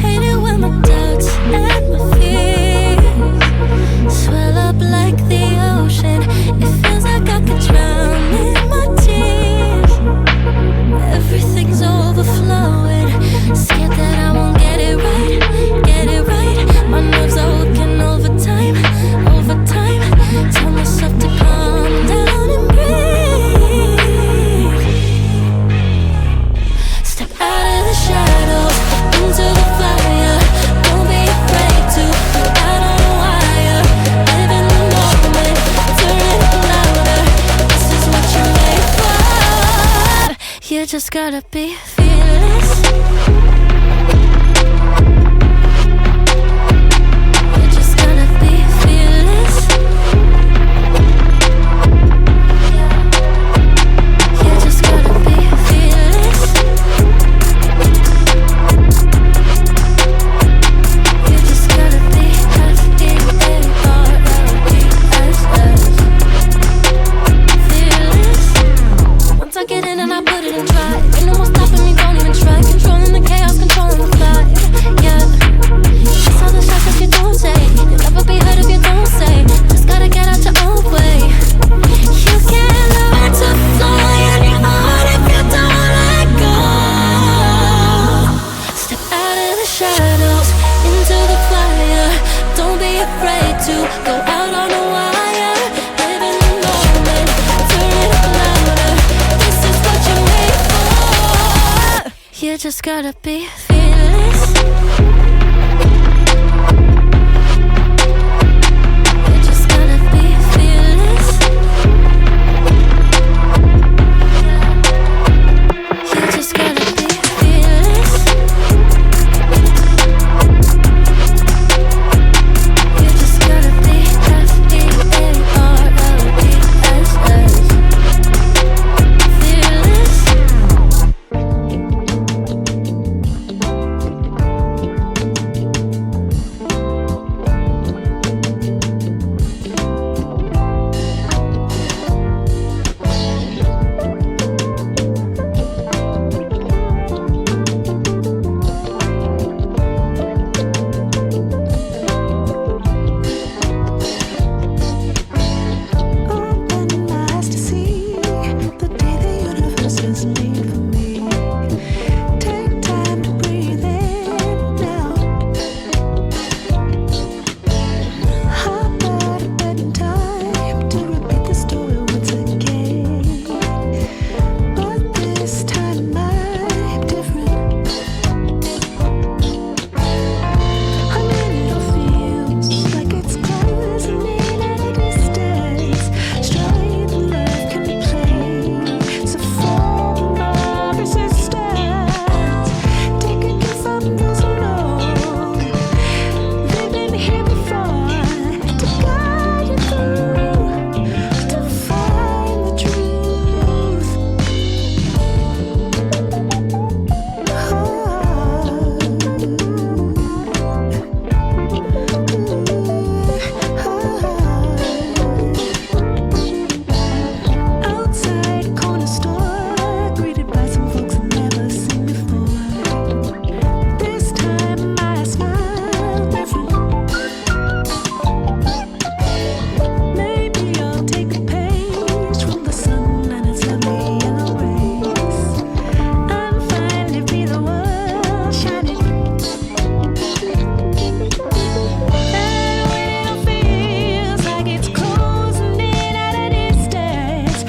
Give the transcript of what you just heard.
Hate it when my doubts and my fears swell up like the ocean. It feels like I could drown in my tears. Everything's overflowing. Scared that I won't get it right, get it right. My nerves are working overtime, overtime. Tell myself to calm down and breathe. Step out of the shadows, into the fire. Don't be afraid to go out on a wire. Live in the moment, turn it up louder. This is what you're made for. You just gotta be fearless. You just gotta be fearless. You just gotta be fearless. You just gotta be fearless. Once I get in and I put it in drive, ain't no more stopping me, don't even try. Controlling the chaos, controlling the vibe. Yeah, that's all the shots if you don't say. You'll never be heard if you don't say. Just gotta get out your own way. You can't learn to fly on your own if you don't let go. Step out of the shadows, into the fire. Don't be afraid to go out on a wire. Live in the moment, turn it up louder. This is what you're made for. You just gotta be fearless. You just gotta be fearless. You just gotta be fearless. You just gotta be fearless. Open my eyes to see the day the universe is made for me. Take time to breathe in now. Hop out of bed in time to repeat the story once again. But this time I'm different. I'm in your feels like it's closing in at a distance. Straight love can play, so form my resistance. Taking you from those who know they've been here before, to guide you through, to find the truth. Outside corner store, greeted by some folks I've never seen before. This time I smile different. Maybe I'll take a page from the sun and its lovely yellow rays, and finally be the one shining. And when it feels like it's closing in at a distance,